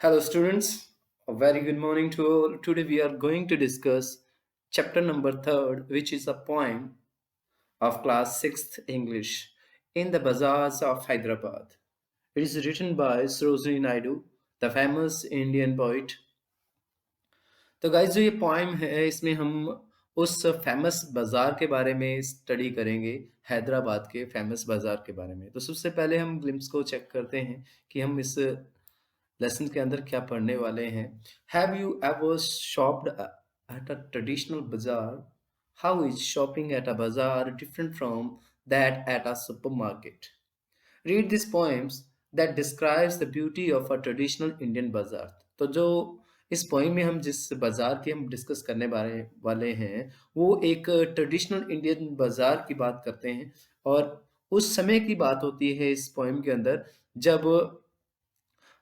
Hello, students. A very good morning to all. Today we are going to discuss chapter number third, which is a poem of class sixth English in the bazaars of Hyderabad. It is written by Sarojini Naidu, the famous Indian poet. तो guys जो ये poem है इसमें हम उस famous बाजार के बारे में स्टडी करेंगे, हैदराबाद के फेमस बाजार के बारे में। तो सबसे पहले हम ग्लिम्प्स को चेक करते हैं कि हम इस लेसन के अंदर क्या पढ़ने वाले हैं। Have you ever shopped at a traditional bazaar? How is shopping at a bazaar different from that at a supermarket? Read this poems that describes the beauty of a traditional Indian bazaar. तो जो इस poem में हम जिस बाजार की हम discuss करने वाले वाले हैं वो एक ट्रेडिशनल इंडियन बाजार की बात करते हैं और उस समय की बात होती है इस पोइम के अंदर जब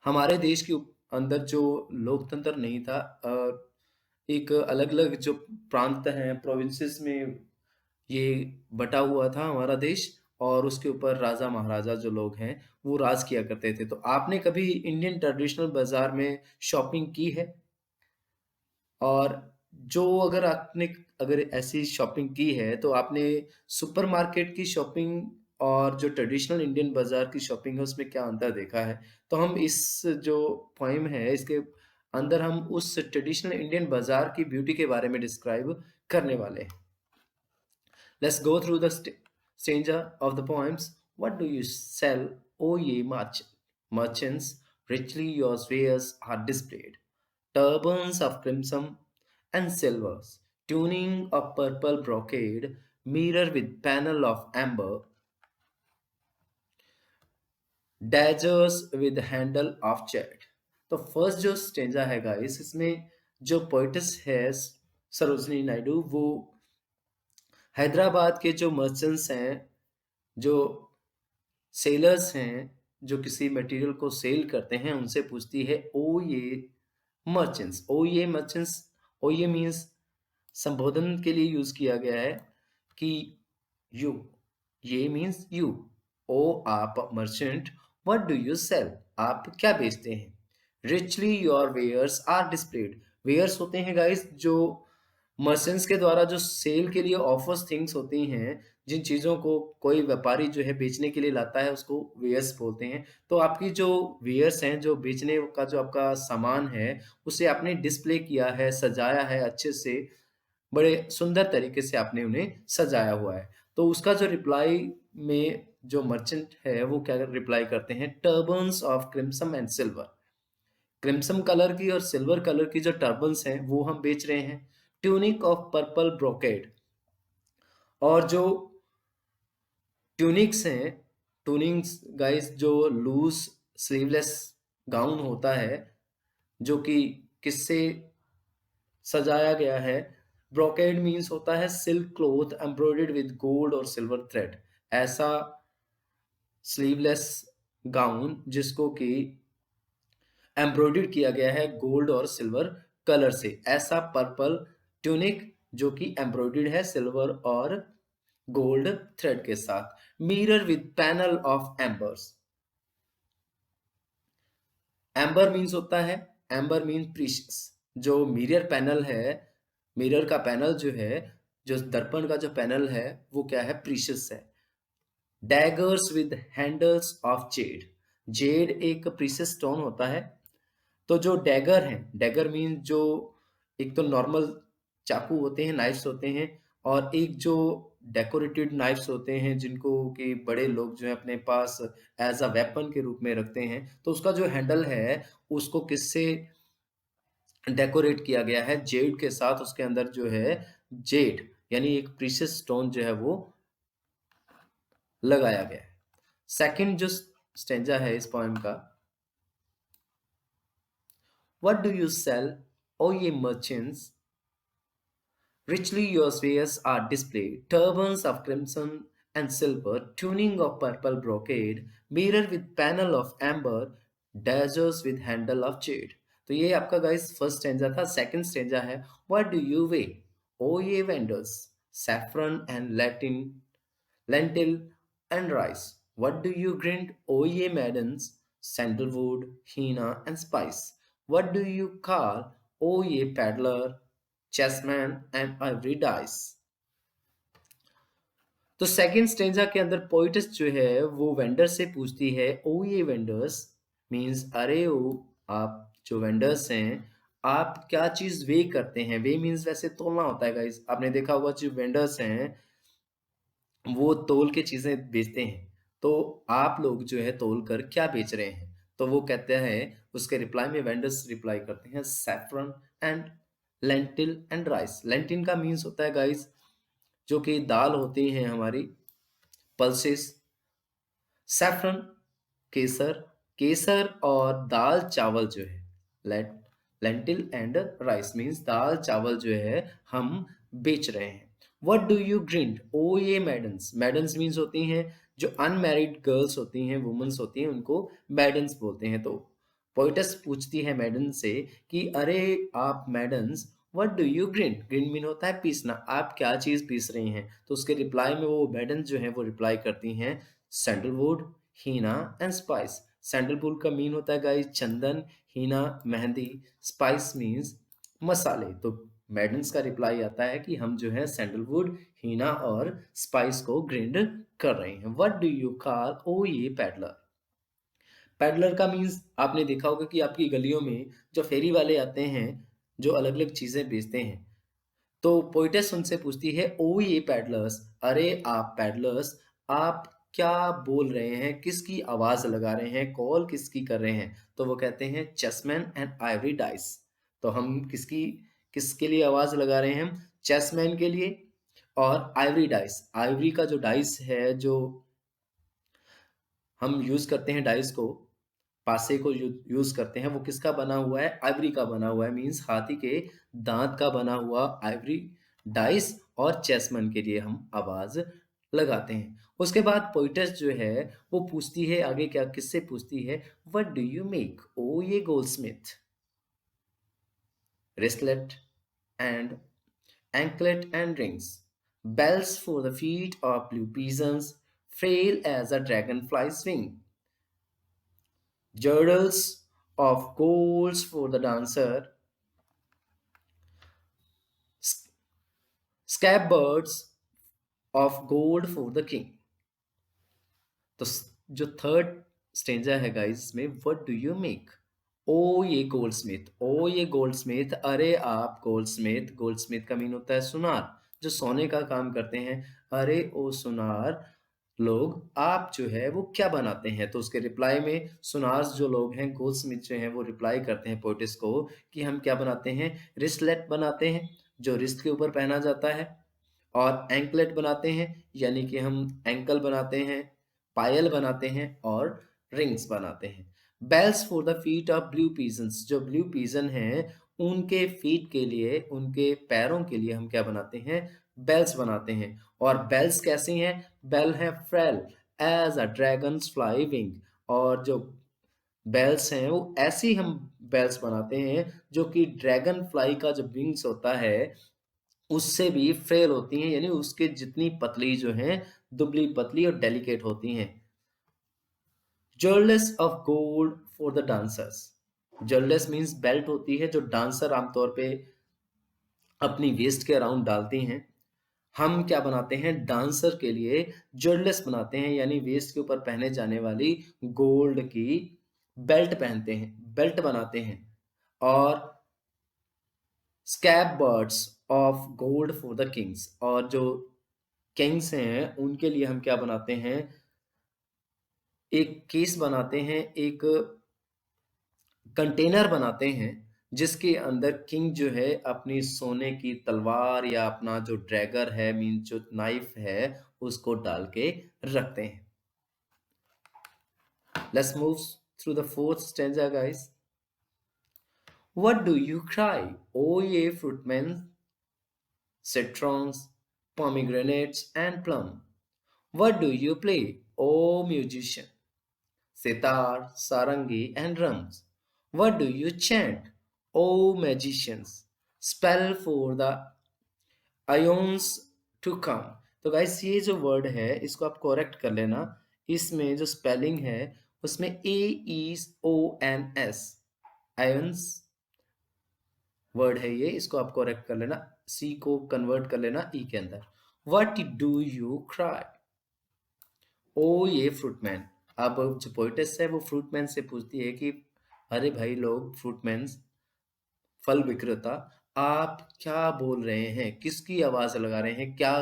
हमारे देश के अंदर जो लोकतंत्र नहीं था। एक अलग-अलग जो प्रांत हैं, प्रोविंसेस में ये बँटा हुआ था हमारा देश और उसके ऊपर राजा-महाराजा जो लोग हैं, वो राज किया करते थे। तो आपने कभी इंडियन ट्रेडिशनल बाज़ार में शॉपिंग की है? और जो अगर आपने अगर ऐसी शॉपिंग की है, तो आपने सुपरमार्केट की शॉपिंग और जो ट्रेडिशनल इंडियन बाज़ार की शॉपिंग है, उसमें क्या अंतर देखा है? तो हम इस जो पोएम है, इसके अंदर हम उस ट्रेडिशनल इंडियन बाज़ार की ब्यूटी के बारे में डिस्क्राइब करने वाले हैं। Let's go through the stanza of the poems. What do you sell, O ye merchants? Richly your wares are displayed. Turbans of crimson and silvers, tuning of purple brocade, mirror with panel of amber, daggers with handle of jade. तो first जो stanza है guys, इसमें जो poet's है सरोजनी नायडू, वो हैदराबाद के जो merchants हैं, जो सेलर्स हैं, जो किसी मटेरियल को सेल करते हैं, उनसे पूछती है, ओ ये मर्चेंट्स। ओ ये मर्चेंट्स, ओ ये मीन्स संबोधन के लिए यूज़ किया गया है कि यू, ये मीन्स यू। ओ आप merchant, what do you sell? आप क्या बेचते हैं? Richly your wares are displayed. Wares होते हैं गाइस जो मर्चेंट्स के द्वारा जो सेल के लिए ऑफर्स थिंग्स होती हैं, जिन चीज़ों को कोई व्यापारी जो है बेचने के लिए लाता है, उसको वेयर्स बोलते हैं। तो आपकी जो वेयर्स हैं, जो बेचने का जो आपका सामान है, उसे आपने डिस्प्ले किया है, सजाया है अच्छे से, बड़े सुंदर तरीके से आपने उन्हें सजाया हुआ है। तो उसका जो रिप्लाई में जो मर्चेंट है, वो क्या रिप्लाई करते हैं, turbans of crimson and silver. Crimson colour की और सिल्वर कलर की जो टर्बन्स हैं, वो हम बेच रहे हैं। ट्यूनिक ऑफ पर्पल ब्रोकेड, और जो ट्यूनिक्स हैं, ट्यूनिक्स गाइस जो लूज स्लीवलेस गाउन होता है, जो कि किससे सजाया गया है। ब्रोकेड मीन्स होता है silk cloth embroidered with gold और सिल्वर थ्रेड। ऐसा स्लीवलेस गाउन जिसको कि एम्ब्रॉयडर्ड किया गया है गोल्ड और सिल्वर कलर से, ऐसा पर्पल ट्यूनिक जो कि एम्ब्रॉयडर्ड है सिल्वर और गोल्ड थ्रेड के साथ। Mirror with panel of एम्बर्स। Amber means होता है, एम्बर मीन प्रीशियस। जो मिरर पैनल है, मिरर का पैनल जो है, जो दर्पण का जो पैनल है, वो क्या है, प्रीशियस है। Daggers with handles of Z. Z एक प्रीशियस स्टोन होता है। तो जो डैगर हैं, डैगर मीन जो एक तो नॉर्मल चाकू होते हैं, नाइफ्स होते हैं, और एक जो डेकोरेटेड नाइफ्स होते हैं जिनको कि बड़े लोग जो है अपने पास एज अ वेपन के रूप में रखते हैं। तो उसका जो हैंडल है, उसको किससे डेकोरेट किया गया है, जेड के साथ। उसके अंदर जो है जेड यानी एक प्रीशियस स्टोन जो है वो लगाया गया है। सेकंड जो स्टेंजा है इस पोएम का, व्हाट डू यू सेल, ओ ये merchants? Richly your wares are displayed, turbans of crimson and silver, tuning of purple brocade, mirror with panel of amber, daggers with handle of jade। तो ये आपका guys first stanza था। Second stanza है, what do you वे, ओ ये vendors? Saffron and Latin lentil and rice। What do you grind, O ye maidens? Sandalwood, henna, and spice। What do you call ओ ये peddler, chessman and ivory dice? तो second stanza के अंदर poet's जो है वो vendor से पूछती है, ओ ये वेंडर्स मीन्स अरे ओ आप जो वेंडर्स हैं, आप क्या चीज वे करते हैं? वे मीन्स वैसे तोलना होता है गाइस। आपने देखा होगा जो वेंडर्स हैं वो तोल के चीजें बेचते हैं। तो आप लोग जो है तोल कर क्या बेच रहे हैं? तो वो कहते हैं, उसके रिप्लाई में वेंडर्स रिप्लाई करते हैं, saffron and lentil and rice. Lentin का मीन्स होता है गाइस जो कि दाल होती है हमारी, पल्सेस। सैफरन केसर, केसर और दाल चावल जो है, let lentil and rice means दाल चावल जो है हम बेच रहे हैं। What do you grind O ye maidens. मैडन्स means होती हैं जो अनमैरिड गर्ल्स होती हैं, वुमेन्स होती हैं, उनको मैडन्स बोलते हैं। तो पोइटस पूछती है मैडन से कि अरे आप maidens what do you grind. Grind mean होता है पीसना, आप क्या चीज पीस रही हैं? तो उसके रिप्लाई में वो मैडन जो है वो रिप्लाई करती हैं, sandalwood, henna and spice. Sandalwood का मीन होता है गाइस चंदन, हीना मेहंदी, स्पाइस मीन्स मसाले। तो मैडन्स का रिप्लाई आता है कि हम जो है सैंडलवुड, हीना और स्पाइस को ग्राइंड कर रहे हैं। व्हाट डू यू कॉल ओ ये पैडलर। पैडलर का मीन्स आपने देखा होगा कि आपकी गलियों में जो फेरी वाले आते हैं जो अलग अलग चीजें बेचते हैं। तो पोइटेस उनसे पूछती है, ओ ये पैडलर्स, अरे आप पैडलर्स, आप क्या बोल रहे हैं? किसकी आवाज लगा रहे हैं? कॉल किसकी कर रहे हैं? तो वो कहते हैं चेसमैन एंड आइवरी डाइस। तो हम किसकी किसके लिए आवाज लगा रहे हैं? चेसमैन के लिए और आइवरी डाइस। आइवरी का जो डाइस है जो हम यूज करते हैं डाइस को, पासे को यूज करते हैं, वो किसका बना हुआ है? आइवरी का बना हुआ है। मीन्स हाथी के दांत का बना हुआ आइवरी डाइस और चेसमन के लिए हम आवाज लगाते हैं। उसके बाद पोइटस जो है वो पूछती है आगे, क्या किससे पूछती है? व्हाट डू यू मेक ओ ये Goldsmith. wristlet and anklet and rings, bells for the feet of blue pigeons, frail as a dragonfly's wing, girdles of golds for the dancer, scabbards of gold for the king. तो जो third stanza है guys इसमें, what do you make ओ ये Goldsmith. ओ ये Goldsmith, अरे आप Goldsmith. Goldsmith का mean होता है सुनार, जो सोने का काम करते हैं। अरे ओ सुनार लोग, आप जो है वो क्या बनाते हैं? तो उसके रिप्लाई में सुनार्स जो लोग हैं, गोल्डस्मिथ जो हैं, वो रिप्लाई करते हैं पोइटिस को कि हम क्या बनाते हैं? रिस्टलेट बनाते हैं जो रिस्ट के ऊपर पहना जाता है, और एंकलेट बनाते हैं यानी कि हम एंकल बनाते हैं, पायल बनाते हैं और रिंग्स बनाते हैं। Bells for the feet of blue pigeons, जो ब्लू पीजन हैं उनके फीट के लिए, उनके पैरों के लिए हम क्या बनाते हैं? बेल्स बनाते हैं। और बेल्स कैसी हैं? बेल है frail as a dragon's fly wing. और जो बेल्स हैं वो ऐसी हम बेल्स बनाते हैं जो कि ड्रैगन फ्लाई का जो विंग्स होता है उससे भी फ्रेल होती हैं, यानी उसके जितनी पतली जो हैं, दुबली पतली और डेलिकेट होती हैं। Girdles of gold for the dancers. Girdles means belt होती है जो डांसर आमतौर पे अपनी वेस्ट के अराउंड डालती हैं। हम क्या बनाते हैं? डांसर के लिए जर्लेस बनाते हैं, यानी वेस्ट के ऊपर पहने जाने वाली गोल्ड की बेल्ट पहनते हैं, बेल्ट बनाते हैं। और scab birds of gold for the Kings, और जो किंग्स हैं उनके लिए हम क्या बनाते हैं? एक केस बनाते हैं, एक कंटेनर बनाते हैं जिसके अंदर किंग जो है अपनी सोने की तलवार या अपना जो ड्रैगर है, मीन जो नाइफ है, उसको डाल के रखते हैं। Let's move through the fourth stanza guys. What do you cry O ye fruitmen, citrons, pomegranates, and plum. What do you play, O musician? Sitar, sarangi, and drums. What do you chant, O magicians? Spell for the ions to come. तो guys ये जो word है इसको आप correct कर लेना। इसमें जो स्पेलिंग है उसमें AEONS आयंस वर्ड है ये, इसको आप करेक्ट कर लेना, सी को कन्वर्ट कर लेना ई के अंदर। What do you cry? O ye fruitmen. अब जो पोइटेस है वो फ्रूटमैन से पूछती है कि अरे भाई लोग, फ्रूटमैन, फल विक्रेता, आप क्या बोल रहे हैं, किसकी आवाज लगा रहे हैं, क्या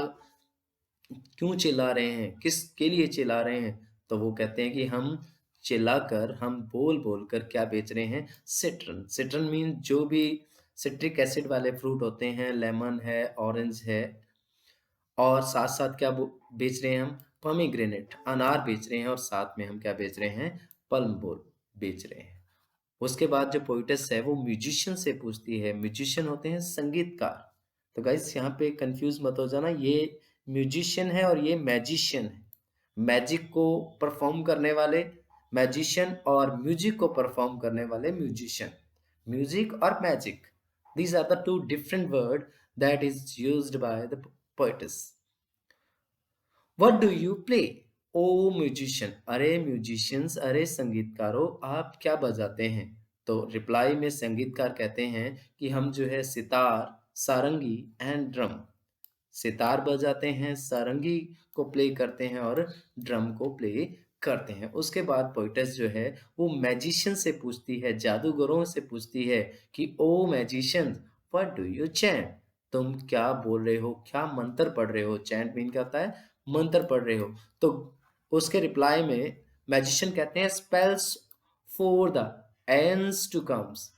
क्यों चिल्ला रहे हैं, किसके लिए चिल्ला रहे हैं? तो वो कहते हैं कि हम चिल्लाकर, हम बोल बोल कर क्या बेच रहे हैं? सिट्रन। सिट्रन मीन जो भी सिट्रिक एसिड वाले फ्रूट होते हैं, लेमन है, ऑरेंज है, और साथ साथ क्या बेच रहे हैं हम? पोमीग्रेनेट, अनार बेच रहे हैं, और साथ में हम क्या बेच रहे हैं? पल्म बोल बेच रहे हैं। उसके बाद जो पोइटेस है वो म्यूजिशियन से पूछती है। म्यूजिशियन होते हैं संगीतकार। तो गाइस यहाँ पे कंफ्यूज मत हो जाना, ये म्यूजिशियन है और ये मैजिशियन है। मैजिक को परफॉर्म करने वाले मैजिशियन, और म्यूजिक को परफॉर्म करने वाले म्यूजिशियन। म्यूजिक और magic, these are the two different word that is used by the poetess. What do you play? O musician, अरे म्यूजिशियंस, अरे संगीतकारों, आप क्या बजाते हैं? तो रिप्लाई में संगीतकार कहते हैं कि हम जो है सितार, सारंगी एंड ड्रम, सितार बजाते हैं, सारंगी को प्ले करते हैं और ड्रम को प्ले करते हैं। उसके बाद पोइटेस जो है वो मैजिशियन से पूछती है, जादूगरों से पूछती है कि O magician, what do you chant? तुम क्या बोल रहे हो, क्या मंत्र पढ़ रहे हो? चैंट मीन क्या होता है? मंत्र पढ़ रहे हो। तो उसके रिप्लाई में मैजिशियन कहते हैं spells for the ends to comes.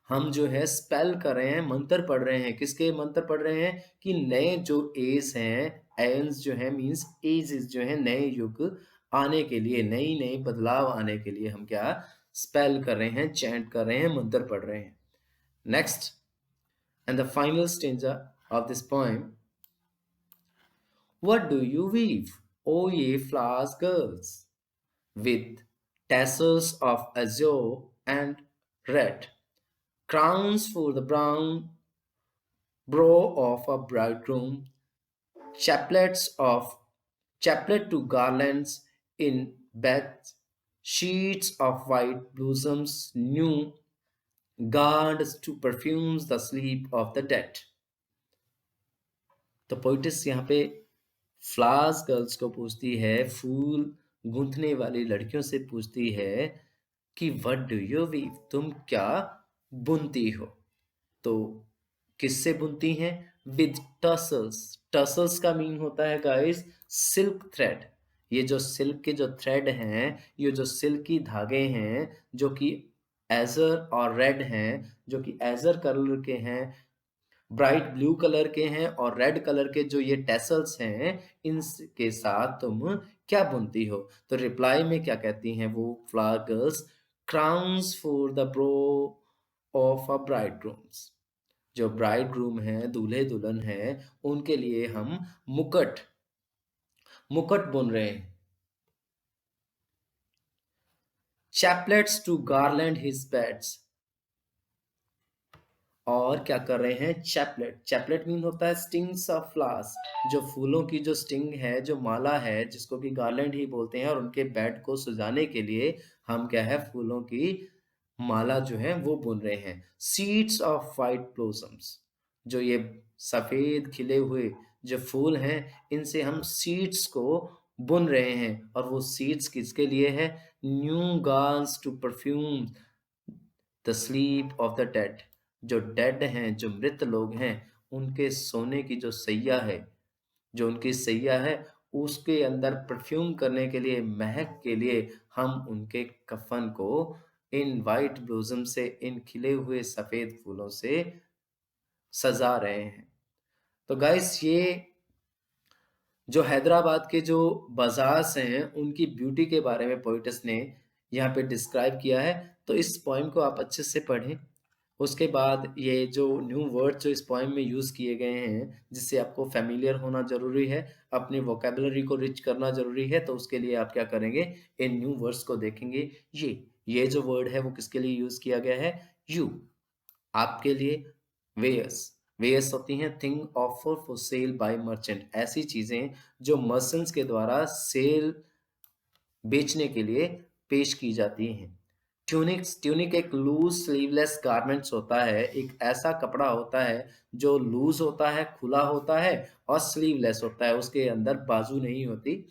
हम जो है स्पेल कर रहे हैं, मंत्र पढ़ रहे हैं। किसके मंत्र पढ़ रहे हैं? कि नए जो एज हैं, एन्स जो है मीन्स एजेस जो है, नए युग आने के लिए, नई नई बदलाव आने के लिए हम क्या स्पेल कर रहे हैं, चैंट कर रहे हैं, मंत्र पढ़ रहे हैं। Next and the final stanza of this poem, what do you weave O ye flowers girls, with tassels of azure and red, crowns for the brown brow of a bridegroom, chaplets of chaplet to garlands in beds, sheets of white blossoms new, guards to perfumes the sleep of the dead. तो पोइटिस यहाँ पे flowers girls को पूछती है, फूल गूंथने वाली लड़कियों से पूछती है कि व्हाट डू यू वीव, तुम क्या बुनती हो? तो किससे बुनती हैं? With tassels. टसल्स का मीन होता है गाइस सिल्क थ्रेड। ये जो सिल्क के जो थ्रेड हैं, ये जो सिल्की धागे हैं, जो कि एजर और रेड हैं, जो कि एजर कलर के हैं, ब्राइट ब्लू कलर के हैं, और रेड कलर के जो ये टेसल्स हैं, इनके साथ तुम क्या बुनती हो? तो रिप्लाई में क्या कहती हैं वो flower girls? Crowns for the bro of a bride grooms. जो ब्राइड ग्रूम है, दूल्हे दुल्हन है, उनके लिए हम मुकुट मुकुट बुन रहे हैं। Chaplets to garland his beds, और क्या कर रहे हैं? चैपलेट। चैपलेट मीन होता है स्टिंग्स ऑफ फ्लावर्स, जो फूलों की जो स्टिंग है, जो माला है, जिसको कि गार्लैंड ही बोलते हैं, और उनके बेड को सजाने के लिए हम क्या है, फूलों की माला जो है वो बुन रहे हैं। सीड्स ऑफ वाइट ब्लॉसम्स, जो ये सफेद खिले हुए जो फूल हैं, इनसे हम सीड्स को बुन रहे हैं, और वो सीड्स किसके लिए है? New garlands to perfume the sleep of the dead. जो डेड हैं, जो मृत लोग हैं, उनके सोने की जो सैया है, जो उनकी सैया है, उसके अंदर परफ्यूम करने के लिए, महक के लिए हम उनके कफन को इन वाइट ब्लॉसम से, इन खिले हुए सफेद फूलों से सजा रहे हैं। तो गाइस, ये जो हैदराबाद के जो बाज़ार्स हैं, उनकी ब्यूटी के बारे में पोएटिस ने यहाँ पे डिस्क्राइब किया है। तो इस पोएम को आप अच्छे से पढ़ें। उसके बाद ये जो न्यू वर्ड जो इस पोएम में यूज़ किए गए हैं, जिससे आपको फ़ैमिलियर होना ज़रूरी है, अपनी वोकैब्युलरी को रिच करना ज़रूरी है, तो उसके लिए आप क्या करेंगे? इन न्यू वर्ड्स को देखेंगे। ये जो वर्ड है वो किसके लिए यूज़ किया गया है? यू, आपके लिए। वेयर्स, वेयर्स होती हैं thing offer for sale bye merchant, ऐसी चीजें जो मर्चेंट्स के द्वारा सेल बेचने के लिए पेश की जाती हैं। ट्यूनिक एक लूज स्लीवलेस गारमेंट्स होता है, एक ऐसा कपड़ा होता है जो लूज होता है, खुला होता है और स्लीवलेस होता है, उसके अंदर बाजू नहीं होती।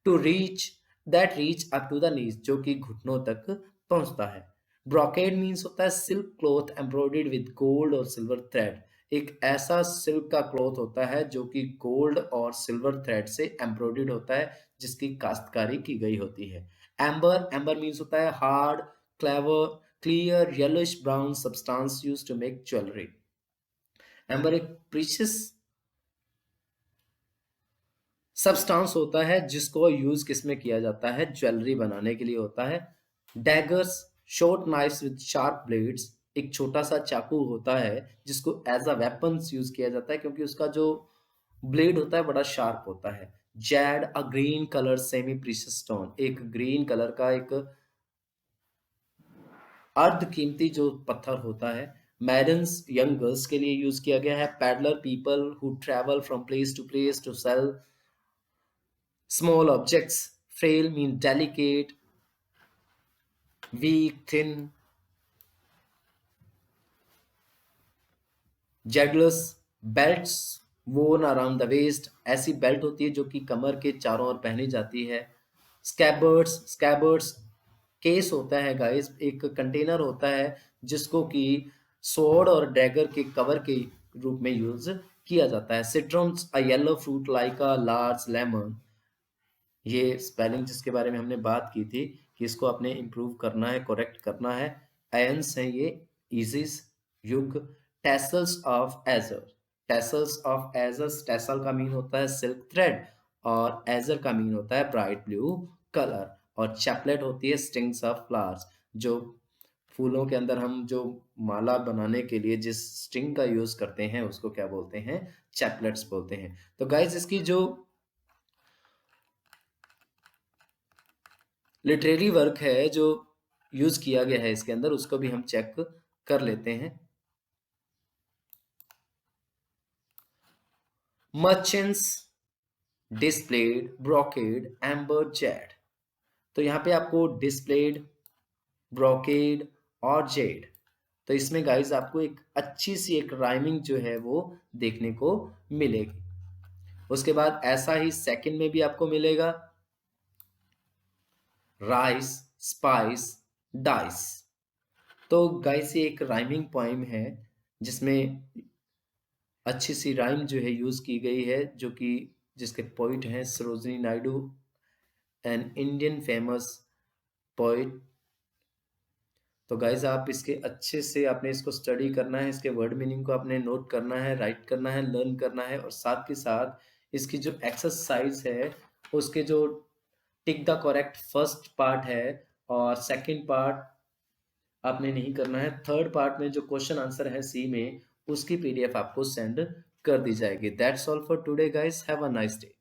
To reach reach up to the knees, जो कि घुटनों तक पहुंचता है। ब्रोकेड मीन्स होता है silk cloth embroidered with gold और सिल्वर थ्रेड, एक ऐसा सिल्क का क्लॉथ होता है जो कि गोल्ड और सिल्वर थ्रेड से एम्ब्रॉयडर्ड होता है, जिसकी काश्तकारी की गई होती है। एम्बर मीन्स होता है hard clever clear yellowish brown substance used to make jewellery. Amber एक प्रीशियस सब्सटेंस होता है जिसको यूज किसमें किया जाता है, ज्वेलरी बनाने के लिए होता है। Daggers short knifes with sharp blades, एक छोटा सा चाकू होता है जिसको एज अ वेपन यूज किया जाता है क्योंकि उसका जो ब्लेड होता है बड़ा शार्प होता है। Jade a green colour semi precious stone, एक ग्रीन कलर का एक अर्ध कीमती जो पत्थर होता है। मैडन्स यंग गर्ल्स के लिए यूज किया गया है। Pedlar people who travel from place to sell small objects. Frail means delicate, weak, thin. Jegless belts worn around the waist, ऐसी बेल्ट होती है जो कि कमर के चारों ओर पहनी जाती है। स्कैबर्ड्स केस होता है गाइस, एक कंटेनर होता है जिसको कि स्वॉर्ड और डैगर के कवर के रूप में यूज किया जाता है। Citrons a yellow fruit like a large lemon, ये स्पेलिंग जिसके बारे में हमने बात की थी कि इसको आपने इम्प्रूव करना है, करेक्ट करना है। आयंस है ये, इजिस, युग। Tassels of azure, tassels of azure, tassel का मीन होता है सिल्क थ्रेड और एजर का मीन होता है ब्राइट ब्लू कलर। और चैपलेट होती है स्ट्रिंग्स ऑफ फ्लावर्स, जो फूलों के अंदर हम जो माला बनाने के लिए जिस स्ट्रिंग का यूज करते हैं उसको क्या बोलते हैं, चैपलेट्स बोलते हैं। तो गाइज इसकी जो लिटरेरी वर्क है जो यूज किया गया है इसके अंदर, उसको भी हम चेक कर लेते हैं। Merchants displayed brocade amber Z, तो यहाँ पे आपको डिस्प्लेड, ब्रोकेड और जेड, तो इसमें गाइस आपको एक अच्छी सी एक राइमिंग जो है वो देखने को मिलेगी। उसके बाद ऐसा ही सेकंड में भी आपको मिलेगा, राइस स्पाइस डाइस। तो गाइस ये एक राइमिंग पोइम है जिसमें अच्छी सी राइम जो है यूज की गई है, जो कि जिसके पोइट हैं Sarojini Naidu, an Indian famous poet. तो गाइज आप इसके अच्छे से आपने इसको स्टडी करना है, इसके वर्ड मीनिंग को आपने नोट करना है, राइट करना है, लर्न करना है, और साथ के साथ इसकी जो एक्सरसाइज है उसके जो tick the correct first part है और सेकंड पार्ट आपने नहीं करना है। थर्ड पार्ट में जो क्वेश्चन आंसर है सी में, उसकी पीडीएफ आपको सेंड कर दी जाएगी। That's all for today guys, have a nice day.